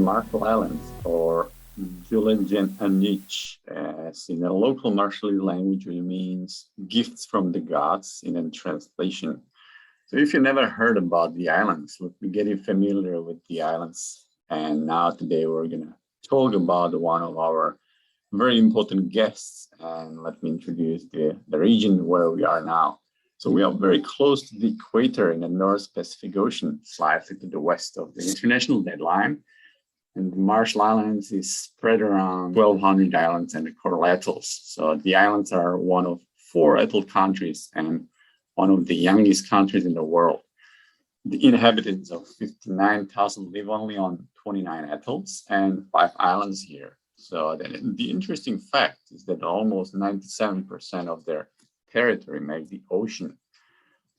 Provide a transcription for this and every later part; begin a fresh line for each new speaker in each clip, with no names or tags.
the Marshall Islands, or Anich, as in a local Marshallovych language, which means gifts from the gods in a translation. So if you never heard about the islands, let me get you familiar with the islands. And now today we're gonna talk about one of our very important guests, and let me introduce the region where we are now. So we are very close to the equator in the North Pacific Ocean, slightly to the west of the international deadline. And the Marshall Islands is spread around 1,200 islands and coral atolls. So the islands are one of 4 atoll countries and one of the youngest countries in the world. The inhabitants of 59,000 live only on 29 atolls and 5 islands here. So the interesting fact is that almost 97% of their territory makes the ocean.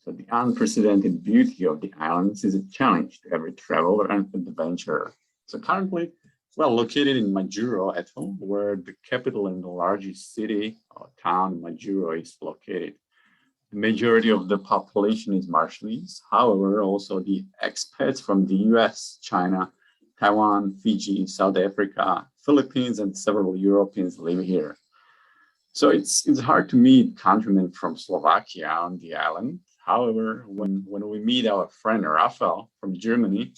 So the unprecedented beauty of the islands is a challenge to every traveler and adventurer. So currently, we're located in Majuro Atoll, where the capital and the largest city or town, Majuro, is located. The majority of the population is Marshallovych. However, also the expats from the US, China, Taiwan, Fiji, South Africa, Philippines, and several Europeans live here. So it's hard to meet countrymen from Slovakia on the island. However, when we meet our friend Raffael from Germany,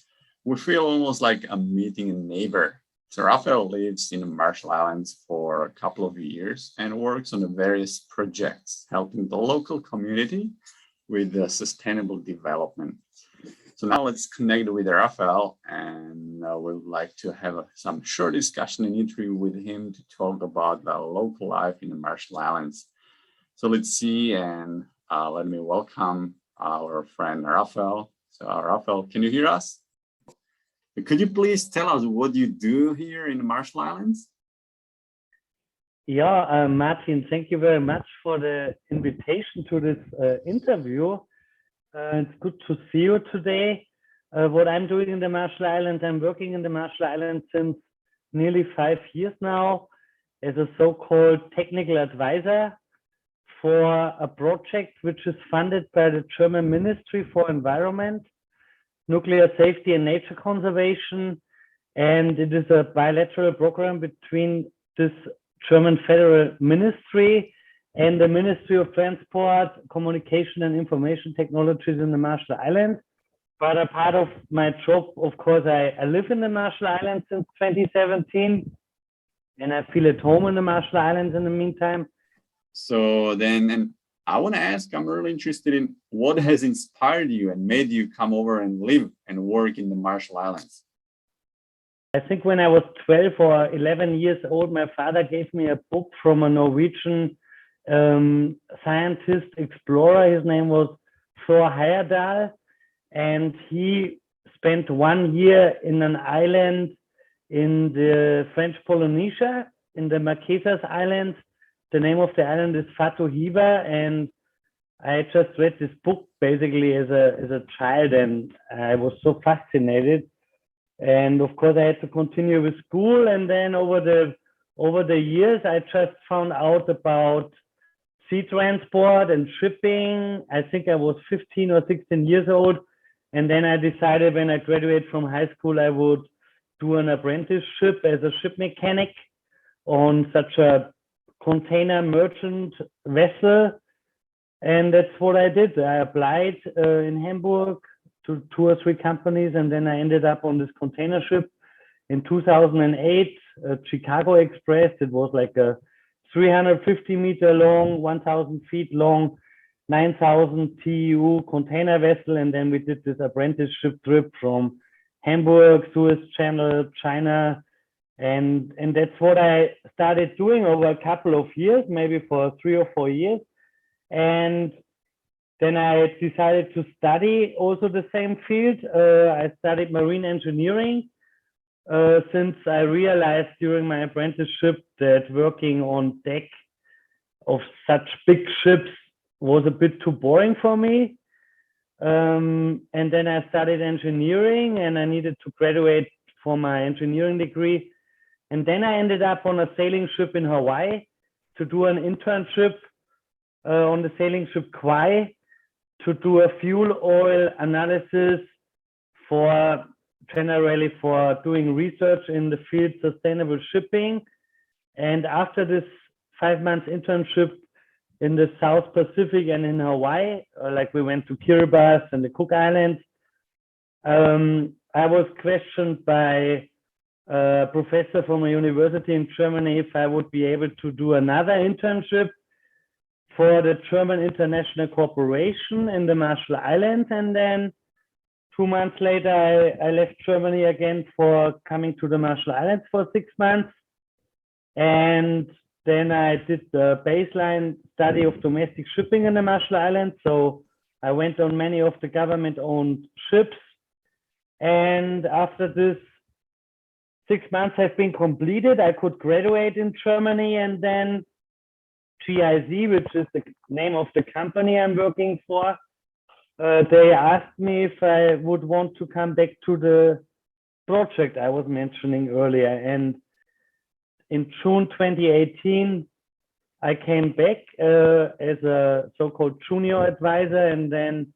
we feel almost like I'm meeting a neighbor. So Raffael lives in the Marshall Islands for a couple of years and works on various projects, helping the local community with sustainable development. So now let's connect with Raffael, and we would like to have some short discussion and interview with him to talk about the local life in the Marshall Islands. So let's see, and let me welcome our friend Raffael. So Raffael, can you hear us? Could you please tell us what you do here in the Marshall Islands?
Yeah, Martin, thank you very much for the invitation to this interview. It's good to see you today. What I'm doing in the Marshall Islands, I'm working in the Marshall Islands since nearly 5 years now as a so-called technical advisor for a project which is funded by the German Ministry for Environment, Nuclear Safety and Nature Conservation. And it is a bilateral program between this German Federal Ministry and the Ministry of Transport, Communication and Information Technologies in the Marshall Islands. But a part of my job, of course, I live in the Marshall Islands since 2017, and I feel at home in the Marshall Islands in the meantime.
So then, and I want to ask, I'm really interested in what has inspired you and made you come over and live and work in the Marshall Islands?
I think when I was 12 or 11 years old, my father gave me a book from a Norwegian scientist explorer. His name was Thor Heyerdahl, and he spent 1 year in an island in the French Polynesia, in the Marquesas Islands. The name of the island is Fatohiva, and I just read this book basically as a child, and I was so fascinated. And of course, I had to continue with school, and then over the years, I just found out about sea transport and shipping. I think I was 15 or 16 years old. And then I decided when I graduated from high school, I would do an apprenticeship as a ship mechanic on such a container merchant vessel. And that's what I did. I applied in Hamburg to 2 or 3 companies, and then I ended up on this container ship in 2008, Chicago Express. It was like a 350 meter long, 1,000 feet long, 9,000 TEU container vessel. And then we did this apprenticeship trip from Hamburg, Suez Channel, China. And that's what I started doing over a couple of years, maybe for 3 or 4 years. And then I decided to study also the same field. I studied marine engineering. Since I realized during my apprenticeship that working on deck of such big ships was a bit too boring for me. And then I studied engineering, and I needed to graduate for my engineering degree. And then I ended up on a sailing ship in Hawaii to do an internship on the sailing ship Kauai to do a fuel oil analysis for generally for doing research in the field sustainable shipping. And after this 5 months internship in the South Pacific and in Hawaii, like we went to Kiribati and the Cook Islands, I was questioned by a professor from a university in Germany if I would be able to do another internship for the German International Corporation in the Marshall Islands. And then 2 months later, I left Germany again for coming to the Marshall Islands for 6 months. And then I did the baseline study of domestic shipping in the Marshall Islands. So I went on many of the government-owned ships. And after this 6 months have been completed, I could graduate in Germany. And then GIZ, which is the name of the company I'm working for, they asked me if I would want to come back to the project I was mentioning earlier. And in June 2018, I came back as a so-called junior advisor, and then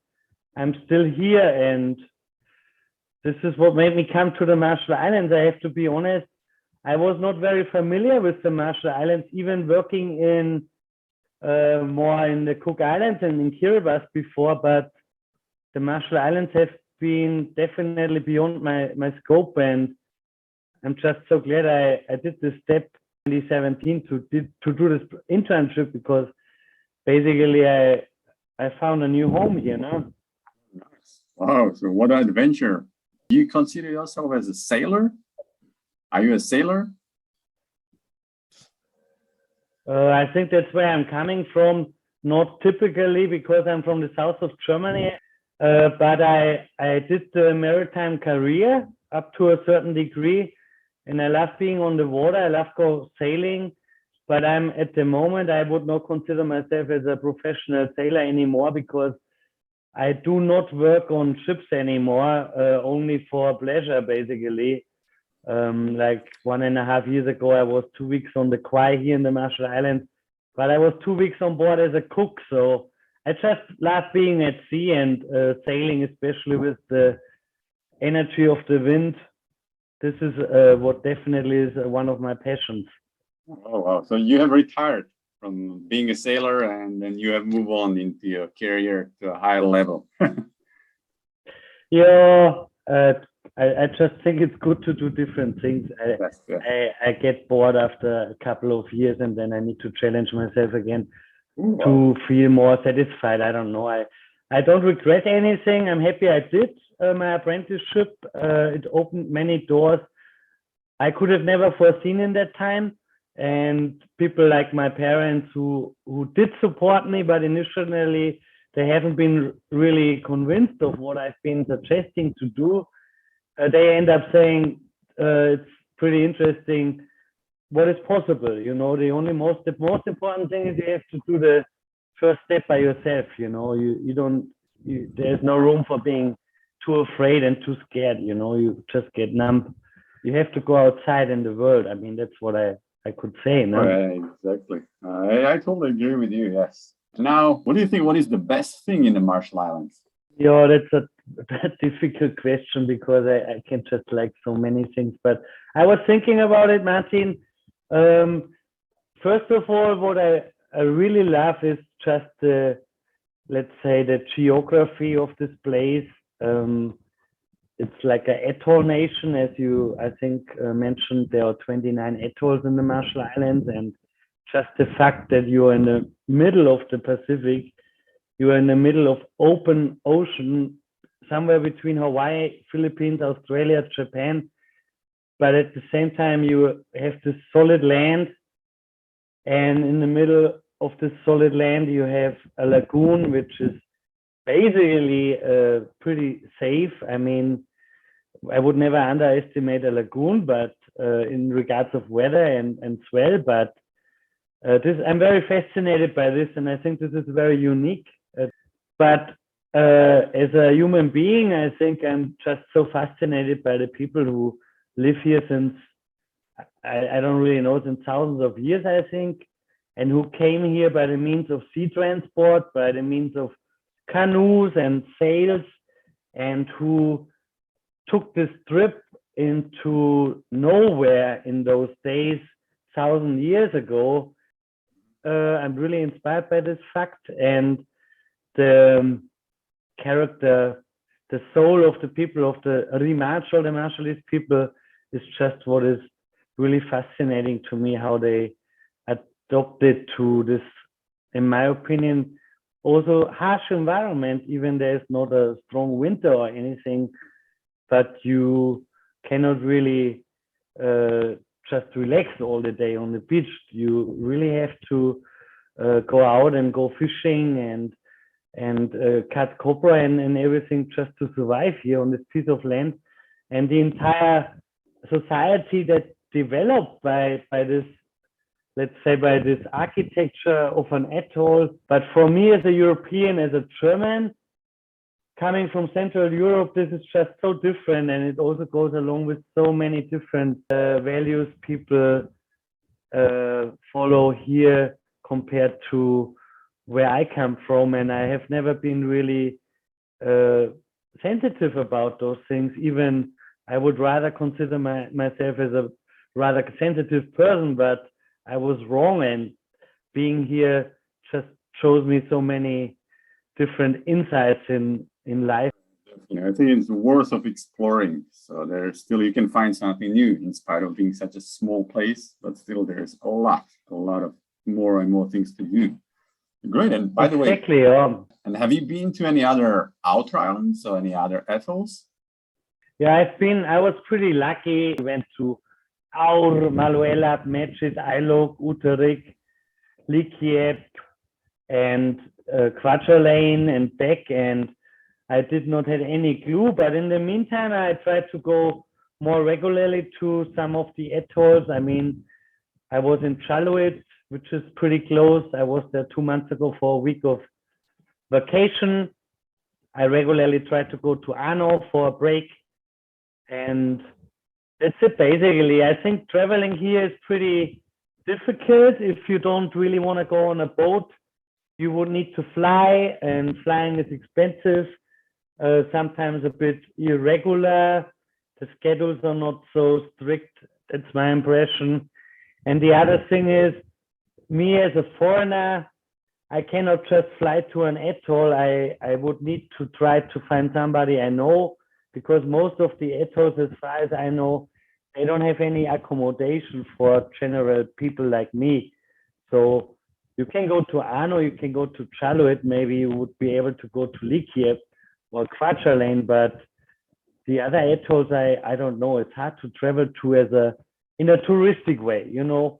I'm still here. And this is what made me come to the Marshall Islands. I have to be honest, I was not very familiar with the Marshall Islands, even working in more in the Cook Islands and in Kiribati before, but the Marshall Islands have been definitely beyond my scope, and I'm just so glad I did this step in 2017 to do this internship, because basically I found a new home here now.
Nice. Wow, so what an adventure. Do you consider yourself as a sailor? Are you a sailor?
I think that's where I'm coming from, not typically because I'm from the south of Germany, but I did the maritime career up to a certain degree, and I love being on the water. I love go sailing, but I'm at the moment, I would not consider myself as a professional sailor anymore, because I do not work on ships anymore, only for pleasure, basically. Like 1.5 years ago, I was 2 weeks on the quay here in the Marshall Islands, but I was 2 weeks on board as a cook. So I just love being at sea and sailing, especially with the energy of the wind. This is what definitely is one of my passions.
Oh, wow. So you have retired from being a sailor, and then you have moved on into your career to a higher level.
Yeah, I just think it's good to do different things. I get bored after a couple of years, and then I need to challenge myself again to feel more satisfied. I don't know. I don't regret anything. I'm happy I did my apprenticeship. It opened many doors I could have never foreseen in that time. And people like my parents who did support me, but initially they haven't been really convinced of what I've been suggesting to do. They end up saying it's pretty interesting what is possible. You know, the most important thing is you have to do the first step by yourself. You know, there's no room for being too afraid and too scared. You know, you just get numb. You have to go outside in the world. I mean, that's what I could say. No?
Right, exactly. I totally agree with you. Yes. Now, what do you think? What is the best thing in the Marshall Islands?
Yeah, that's a difficult question, because I can just like so many things. But I was thinking about it, Martin. First of all, what I really love is just let's say the geography of this place. It's like an atoll nation, as you, I think, mentioned. There are 29 atolls in the Marshall Islands, and just the fact that you're in the middle of the Pacific, you are in the middle of open ocean, somewhere between Hawaii, Philippines, Australia, Japan, but at the same time you have this solid land, and in the middle of this solid land you have a lagoon, which is basically pretty safe. I mean, I would never underestimate a lagoon, but in regards of weather and swell, but I'm very fascinated by this, and I think this is very unique. But as a human being, I think I'm just so fascinated by the people who live here since, I don't really know, since thousands of years, I think, and who came here by the means of sea transport, by the means of canoes and sails, and who took this trip into nowhere in those days, 1,000 years ago, I'm really inspired by this fact, and the character, the soul of the people of the Marshallese people is just what is really fascinating to me, how they adopted to this, in my opinion, also harsh environment. Even there's not a strong winter or anything, but you cannot really just relax all the day on the beach. You really have to go out and go fishing and cut copra and everything just to survive here on this piece of land. And the entire society that developed by this, let's say, by this architecture of an atoll. But for me as a European, as a German, coming from Central Europe, this is just so different, and it also goes along with so many different values people follow here compared to where I come from. And I have never been really sensitive about those things. Even I would rather consider myself as a rather sensitive person, but I was wrong, and being here just shows me so many different insights in life.
I think it's worth of exploring. So there's still, you can find something new in spite of being such a small place, but still there's a lot of more and more things to do. Great. And by the way, and have you been to any other outer islands or any other atolls?
Yeah, I was pretty lucky. I went to Aur, Maluela, Mechit, Ailok, Uterik, Likiep, and Quadralane and back, and I did not have any clue. But in the meantime, I tried to go more regularly to some of the atolls. I mean, I was in Chaluit, which is pretty close. I was there 2 months ago for a week of vacation. I regularly try to go to Ano for a break, and that's it basically. I think traveling here is pretty difficult. If you don't really want to go on a boat, you would need to fly, and flying is expensive, sometimes a bit irregular. The schedules are not so strict. That's my impression. And the other thing is, me as a foreigner, I cannot just fly to an atoll. I would need to try to find somebody I know, because most of the atolls, as far as I know, they don't have any accommodation for general people like me. So you can go to Ano, you can go to Chaluit, maybe you would be able to go to Likiep or Quadralane, but the other atolls, I don't know. It's hard to travel to in a touristic way, you know.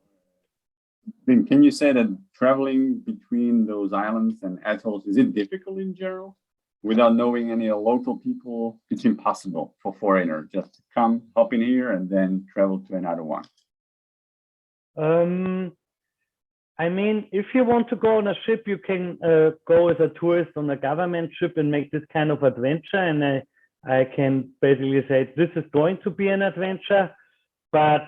Can you say that traveling between those islands and atolls, is it difficult in general? Without knowing any local people, it's impossible for foreigners just to come, hop in here, and then travel to another one.
I mean, if you want to go on a ship, you can go as a tourist on a government ship and make this kind of adventure. And I can basically say this is going to be an adventure. But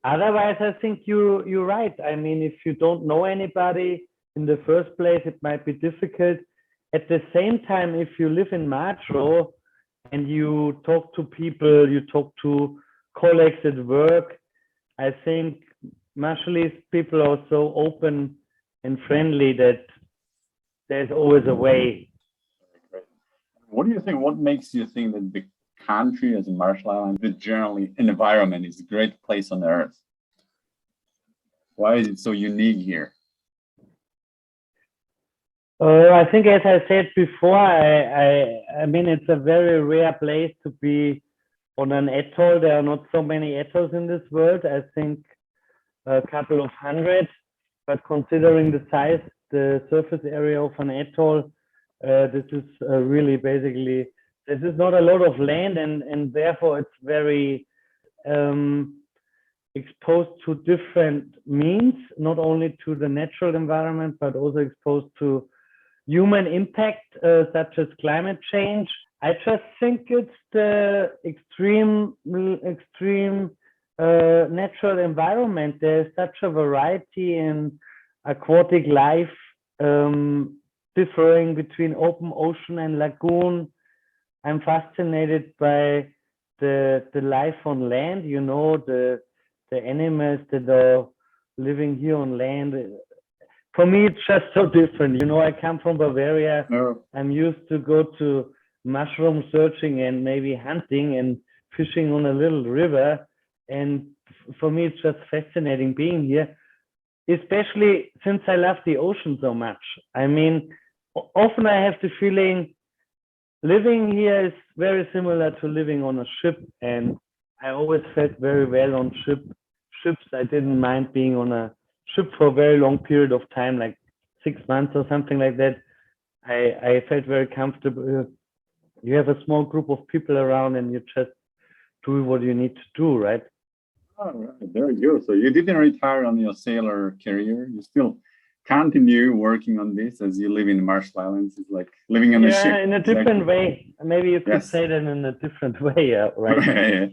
otherwise, I think you're right. I mean, if you don't know anybody in the first place, it might be difficult. At the same time, if you live in Marshall and you talk to people, you talk to colleagues at work, I think Marshallese people are so open and friendly that there's always a way.
What do you think? What makes you think that the country as a Marshall Islands, the generally environment is a great place on earth? Why is it so unique here?
I think, as I said before, I mean, it's a very rare place to be on an atoll. There are not so many atolls in this world. I think a couple of hundred, but considering the size, the surface area of an atoll, this is really basically, this is not a lot of land, and therefore it's very exposed to different means, not only to the natural environment, but also exposed to human impact, such as climate change. I just think it's the extreme natural environment. There's such a variety in aquatic life, differing between open ocean and lagoon. I'm fascinated by the life on land, you know, the animals that are living here on land. For me, it's just so different. You know, I come from Bavaria.
No.
I'm used to go to mushroom searching and maybe hunting and fishing on a little river. And for me, it's just fascinating being here, especially since I love the ocean so much. I mean, often I have the feeling living here is very similar to living on a ship, and I always felt very well on ships. I didn't mind being on a ship for a very long period of time, like 6 months or something like that. I felt very comfortable. You have a small group of people around and you just do what you need to do, right?
All right, very good. So you didn't retire on your sailor career. You still continue working on this as you live in the Marshall Islands. It's like living on a ship.
Yeah, in a different way. Maybe you could
Yes.
say that in a different way, right?
Yeah,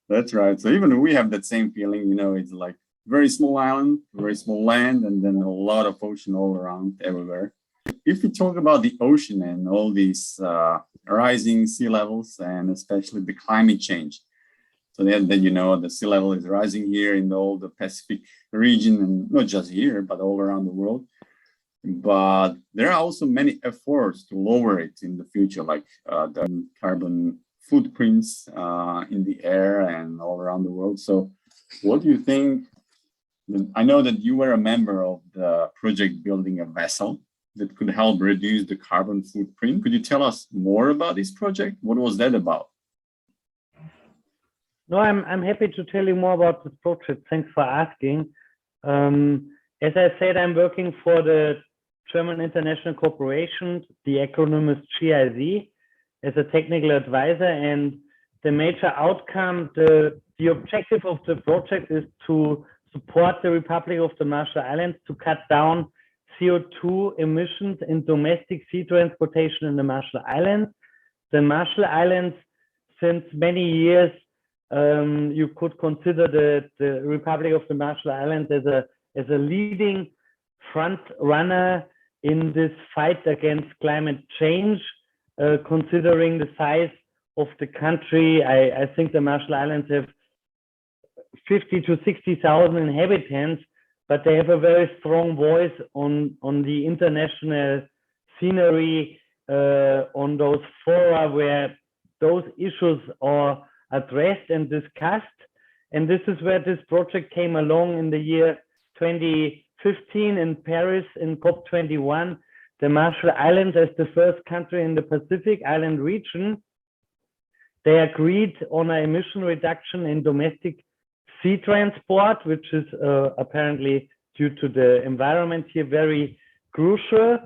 that's right. So even we have that same feeling, you know, it's like very small island, very small land, and then a lot of ocean all around everywhere. If we talk about the ocean and all these rising sea levels and especially the climate change, so then you know the sea level is rising here in all the Pacific region, and not just here, but all around the world. But there are also many efforts to lower it in the future, like the carbon footprints in the air and all around the world. So what do you think? I know that you were a member of the project building a vessel that could help reduce the carbon footprint. Could you tell us more about this project? What was that about?
No, I'm happy to tell you more about this project. Thanks for asking. As I said, I'm working for the German International Corporation. The acronym is GIZ, as a technical advisor. And the major outcome, the objective of the project is to support the Republic of the Marshall Islands to cut down CO2 emissions in domestic sea transportation in the Marshall Islands. The Marshall Islands, since many years, you could consider the Republic of the Marshall Islands as a leading front runner in this fight against climate change, considering the size of the country. I think the Marshall Islands have 50 to 60,000 inhabitants, but they have a very strong voice on the international scenery, on those fora where those issues are addressed and discussed. And this is where this project came along in the year 2015 in Paris in COP21. The Marshall Islands, as the first country in the Pacific Island region, they agreed on an emission reduction in domestic sea transport, which is apparently, due to the environment here, very crucial.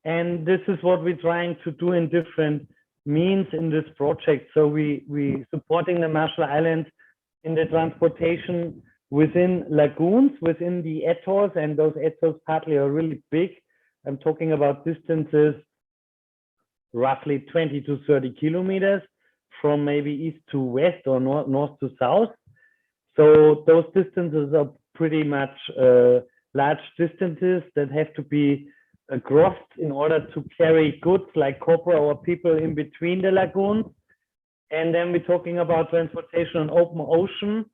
And this is what we're trying to do in different means in this project. So we supporting the Marshall Islands in the transportation within lagoons, within the atolls, and those atolls partly are really big. I'm talking about distances roughly 20 to 30 kilometers from maybe east to west or north to south. So those distances are pretty much large distances that have to be crossed in order to carry goods like copra or people in between the lagoons. And then we're talking about transportation on open ocean,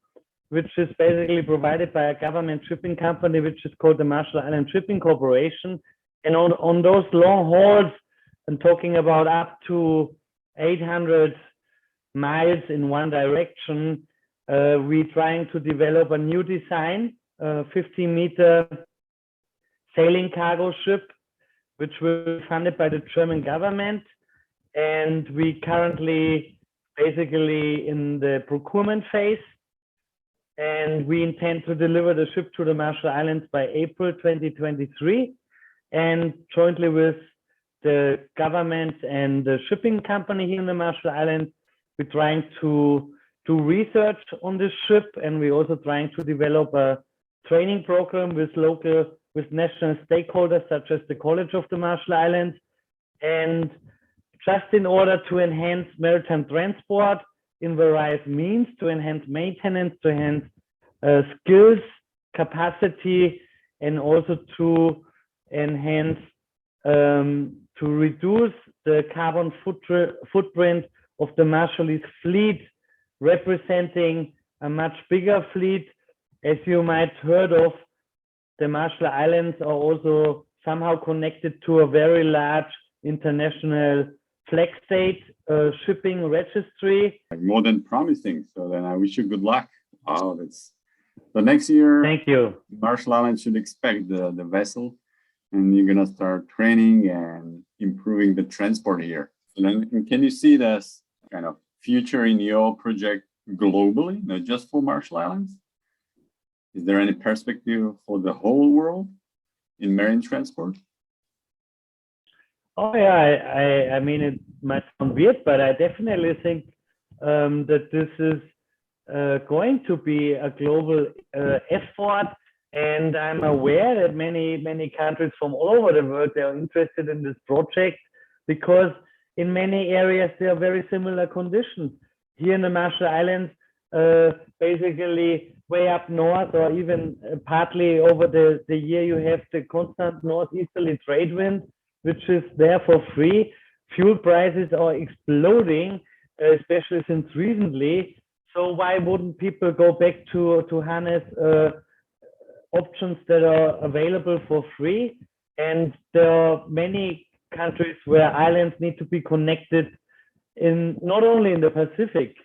which is basically provided by a government shipping company, which is called the Marshall Island Shipping Corporation. And on those long hauls, I'm talking about up to 800 miles in one direction, we're trying to develop a new design, 50-meter sailing cargo ship, which will be funded by the German government. And we currently basically in the procurement phase. And we intend to deliver the ship to the Marshall Islands by April 2023. And jointly with the government and the shipping company here in the Marshall Islands, we're trying to do research on this ship, and we're also trying to develop a training program with national stakeholders such as the College of the Marshall Islands, and just in order to enhance maritime transport in various means, to enhance maintenance, to enhance skills, capacity, and also to enhance, to reduce the carbon footprint of the Marshallovych fleet representing a much bigger fleet. As you might heard of, the Marshall Islands are also somehow connected to a very large international flag state shipping registry.
More than promising. So then I wish you good luck. Wow, that's so next year.
Thank you.
Marshall Islands should expect the vessel, and you're gonna start training and improving the transport here. And then can you see this kind of future in your project globally, not just for Marshall Islands? Is there any perspective for the whole world in marine transport?
Oh yeah, I mean, it might sound weird, but I definitely think that this is going to be a global effort, and I'm aware that many countries from all over the world are interested in this project, because in many areas there are very similar conditions. Here in the Marshall Islands, basically way up north, or even partly over the year, you have the constant northeasterly trade wind, which is there for free. Fuel prices are exploding, especially since recently. So why wouldn't people go back to harness options that are available for free? And there are many countries where islands need to be connected, in not only in the Pacific,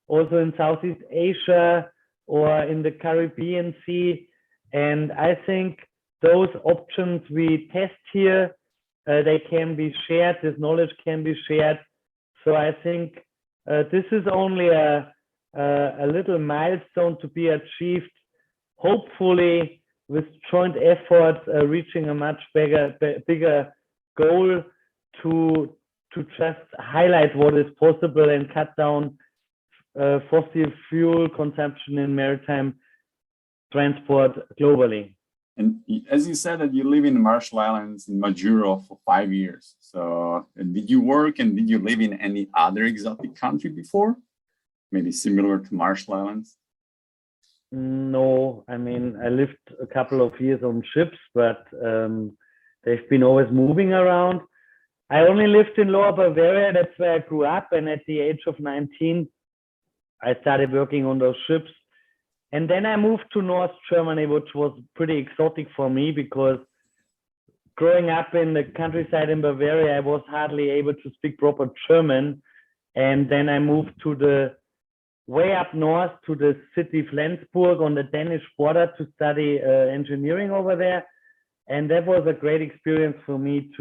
also in Southeast Asia or in the Caribbean Sea. And I think those options we test here, they can be shared, this knowledge can be shared. So I think this is only a little milestone to be achieved, hopefully with joint efforts, reaching a much bigger goal to just highlight what is possible and cut down fossil fuel consumption in maritime transport globally.
And as you said that you live in the Marshall Islands in Majuro for 5 years. So did you work and did you live in any other exotic country before? Maybe similar to Marshall Islands?
No, I mean, I lived a couple of years on ships, but they've been always moving around. I only lived in Lower Bavaria, that's where I grew up. And at the age of 19, I started working on those ships. And then I moved to North Germany, which was pretty exotic for me, because growing up in the countryside in Bavaria, I was hardly able to speak proper German. And then I moved to the way up north to the city Flensburg on the Danish border to study engineering over there. And that was a great experience for me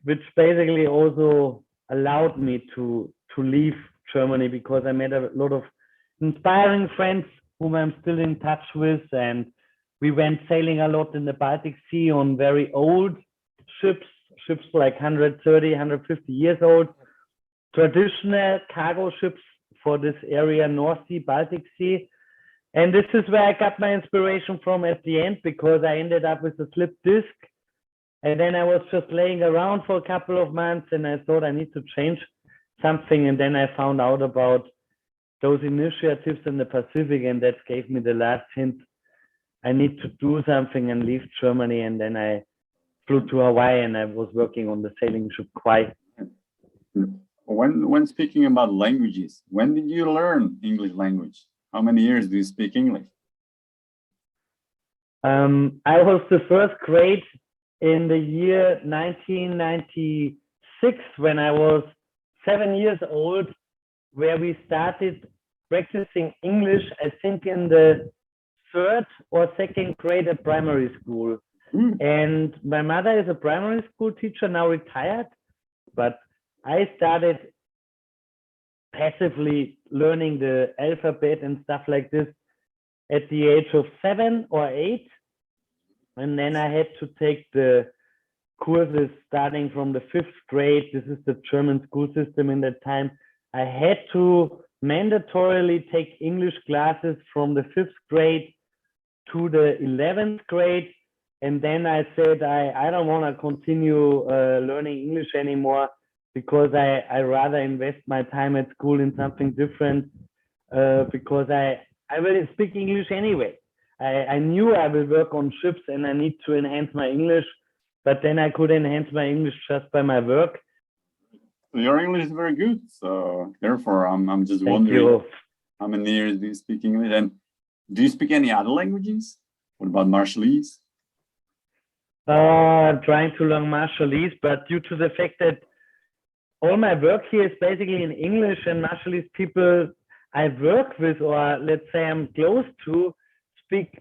which basically also allowed me to leave Germany, because I made a lot of inspiring friends whom I'm still in touch with, and we went sailing a lot in the Baltic Sea on very old ships like 130, 150 years old, traditional cargo ships for this area, North Sea, Baltic Sea. And this is where I got my inspiration from at the end, because I ended up with a slip disc. And then I was just laying around for a couple of months and I thought I need to change something. And then I found out about those initiatives in the Pacific, and that gave me the last hint. I need to do something and leave Germany. And then I flew to Hawaii and I was working on the sailing ship Kauai.
When speaking about languages, when did you learn English language? How many years do you speak English?
I was the first grade in the year 1996, when I was 7 years old, where we started practicing English, I think in the 3rd or 2nd grade at primary school. And my mother is a primary school teacher, now retired, but I started passively learning the alphabet and stuff like this at the age of 7 or 8. And then I had to take the courses starting from the 5th grade. This is the German school system in that time. I had to mandatorily take English classes from the 5th grade to the 11th grade. And then I said, I don't want to continue learning English anymore, because I rather invest my time at school in something different, because I will speak English anyway. I knew I will work on ships and I need to enhance my English, but then I could enhance my English just by my work.
Your English is very good. So therefore, I'm just
Thank
wondering
you.
how many years do you speak English, and do you speak any other languages? What about Marshallese?
I'm trying to learn Marshallese, but due to the fact that all my work here is basically in English, and Marshallese people I work with, or let's say I'm close to, speak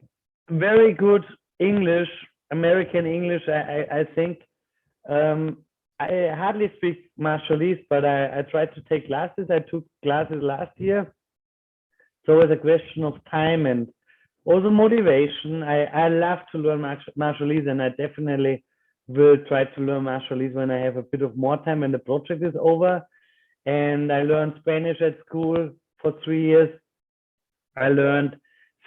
very good English, American English, I think. I hardly speak Marshallese, but I tried to take classes. I took classes last year. So it's a question of time and also motivation. I love to learn Marshallese, and I definitely will try to learn Marshallese when I have a bit of more time when the project is over. And I learned Spanish at school for 3 years. I learned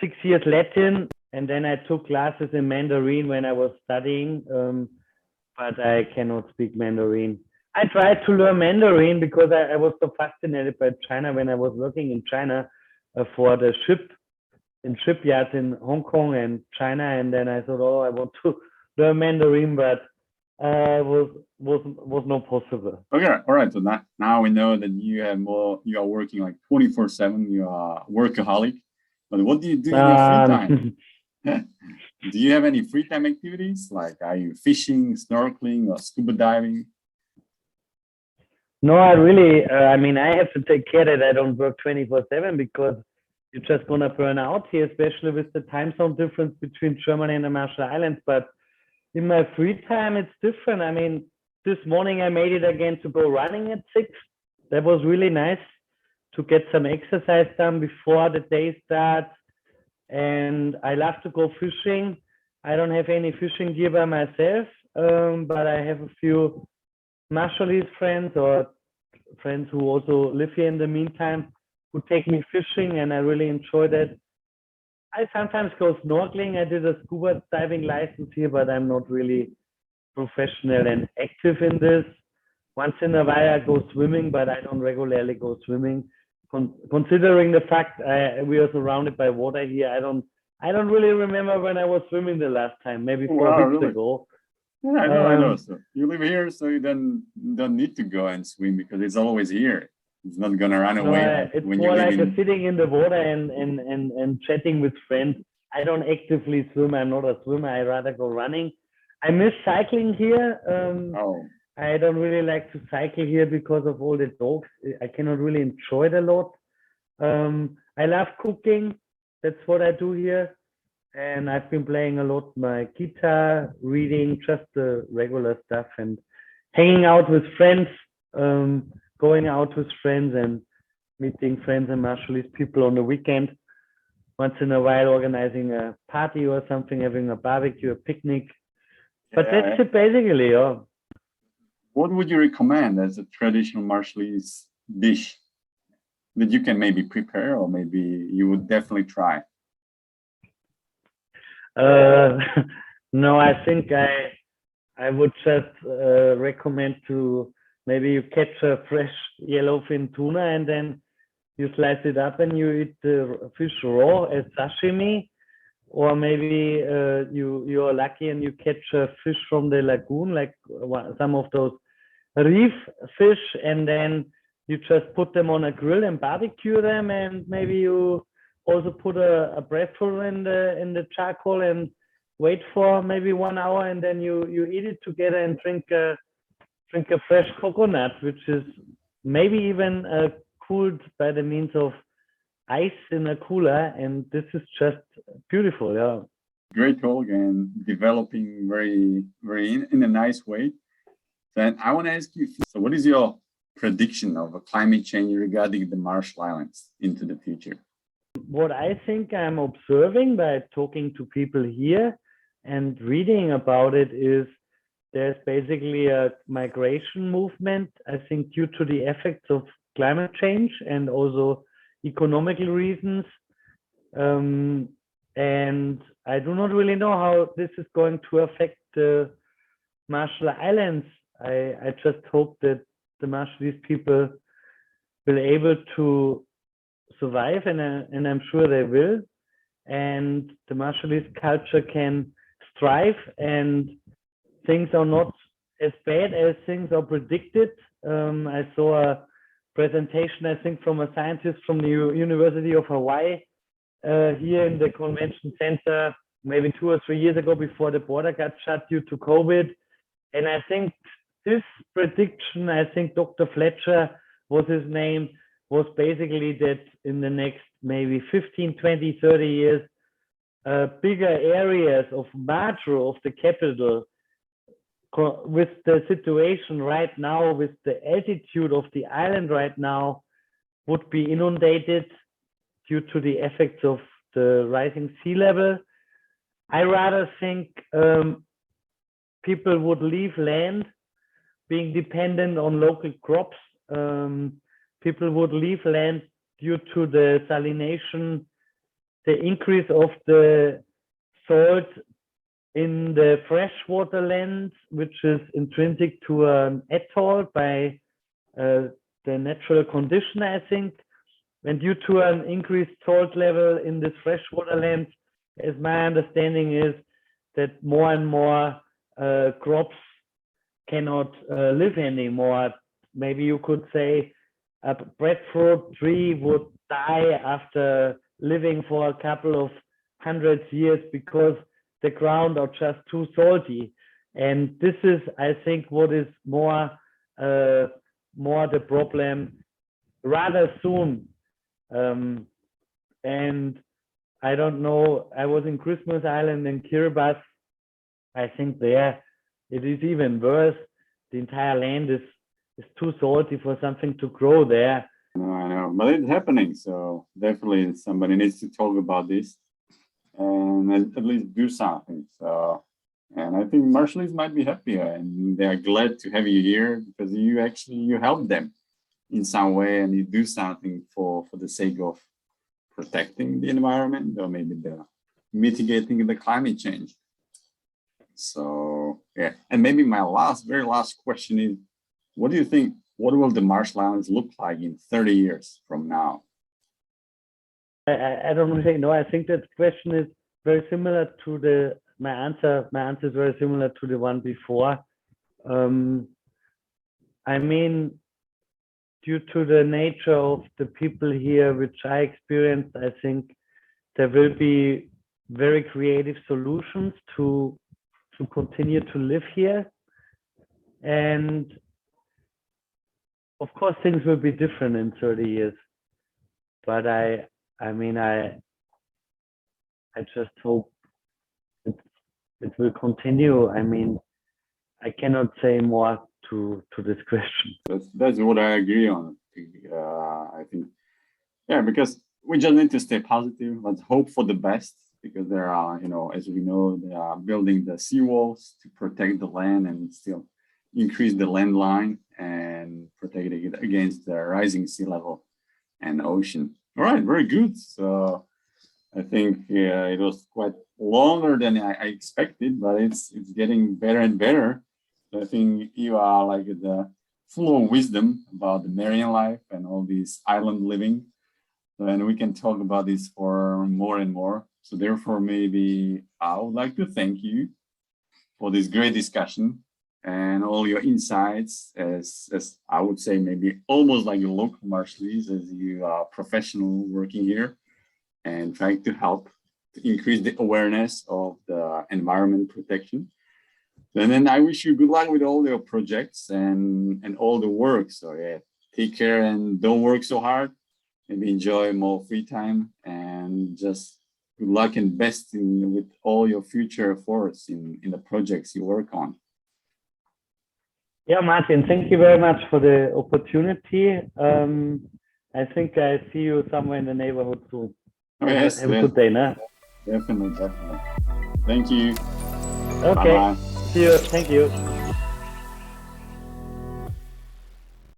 6 years Latin, and then I took classes in Mandarin when I was studying, but I cannot speak Mandarin. I tried to learn Mandarin because I was so fascinated by China when I was working in China for the shipyards in Hong Kong and China, and then I thought, oh, I want to learn Mandarin, but was not possible.
Okay, all right. So now we know that you are working like 24/7. You are workaholic. But what do you do in your free time? Do you have any free time activities? Like, are you fishing, snorkeling, or scuba diving?
No, I mean, I have to take care that I don't work 24/7 because you're just gonna burn out here, especially with the time zone difference between Germany and the Marshall Islands. But in my free time, it's different. I mean, this morning I made it again to go running at 6. That was really nice to get some exercise done before the day starts. And I love to go fishing. I don't have any fishing gear by myself, but I have a few Marshallese friends or friends who also live here in the meantime who take me fishing, and I really enjoy that. I sometimes go snorkeling. I did a scuba diving license here, but I'm not really professional and active in this. Once in a while I go swimming, but I don't regularly go swimming. Considering the fact we are surrounded by water here, I don't really remember when I was swimming the last time, maybe 4 weeks ago.
Yeah, I know. So you live here, so you don't need to go and swim because it's always here. It's not gonna run away.
It's
when
more
you
like
live
sitting in the water and chatting with friends. I don't actively swim. I'm not a swimmer. I rather go running. I miss cycling here. I don't really like to cycle here because of all the dogs. I cannot really enjoy it a lot. I love cooking. That's what I do here. And I've been playing a lot my guitar, reading, just the regular stuff, and hanging out with friends, going out with friends and meeting friends and Marshallese people on the weekend. Once in a while, organizing a party or something, having a barbecue, a picnic. But that's it basically. Yeah.
What would you recommend as a traditional Marshallese dish that you can maybe prepare, or maybe you would definitely try?
No, I think I would just recommend to maybe you catch a fresh yellowfin tuna and then you slice it up and you eat the fish raw as sashimi, or maybe you are lucky and you catch a fish from the lagoon, like some of those reef fish, and then you just put them on a grill and barbecue them, and maybe you also put a breadfruit in the charcoal and wait for maybe 1 hour, and then you eat it together and drink a fresh coconut, which is maybe even cooled by the means of ice in a cooler, and this is just beautiful. Yeah,
great talk and developing very in a nice way. Then I want to ask you, so what is your prediction of a climate change regarding the Marshall Islands into the future?
What I think I'm observing by talking to people here and reading about it is there's basically a migration movement, I think, due to the effects of climate change and also economical reasons. And I do not really know how this is going to affect the Marshall Islands. I just hope that the Marshallese people will be able to survive, and I'm sure they will. And the Marshallese culture can strive, and things are not as bad as things are predicted I saw a presentation, I think, from a scientist from the University of Hawaii here in the convention center, maybe 2 or 3 years ago, before the border got shut due to COVID. And I think this prediction, I think Dr. Fletcher was his name, was basically that in the next maybe 15, 20, 30 years, bigger areas of Majuro, of the capital, with the situation right now, with the altitude of the island right now, would be inundated due to the effects of the rising sea level. I rather think people would leave land, being dependent on local crops. People would leave land due to the salination, the increase of the salt in the freshwater land, which is intrinsic to an atoll by the natural condition, I think. And due to an increased salt level in this freshwater land, as my understanding is that more and more crops cannot live anymore. Maybe you could say a breadfruit tree would die after living for a couple of hundred years because the ground are just too salty. And this is, I think, what is more the problem rather soon. And I don't know, I was in Christmas Island in Kiribati. I think there it is even worse. The entire land is too salty for something to grow there.
No, I know, but it's happening. So definitely somebody needs to talk about this and at least do something. So, and I think Marshallovych might be happier, and they are glad to have you here because you help them in some way, and you do something for the sake of protecting the environment, or maybe the mitigating the climate change. So yeah, and maybe my very last question is, what do you think? What will the Marshall Islands look like in 30 years from now?
I don't really know. I think that question is very similar to my answer. My answer is very similar to the one before. I mean, due to the nature of the people here, which I experienced, I think there will be very creative solutions to continue to live here. And of course, things will be different in 30 years. But I just hope it will continue. I mean, I cannot say more to this question.
That's what I agree on. I think, yeah, because we just need to stay positive. Let's hope for the best, because there are, as we know, they are building the seawalls to protect the land and still increase the land line and protect it against the rising sea level and ocean. All right, very good. So I think it was quite longer than I expected, but it's getting better and better. So I think you are like the full of wisdom about the marine life and all this island living. And we can talk about this for more and more. So therefore, maybe I would like to thank you for this great discussion and all your insights, as I would say, maybe almost like a local Marshallovych, as you are professional working here and trying to help to increase the awareness of the environment protection. And then I wish you good luck with all your projects and all the work. So yeah, take care and don't work so hard. Maybe enjoy more free time, and just good luck and best with all your future efforts in the projects you work on.
Yeah, Martin, thank you very much for the opportunity. I think I see you somewhere in the neighborhood soon.
Oh, yes,
have a good day, no?
Definitely. Thank you.
Okay.
Bye-bye.
See you. Thank you.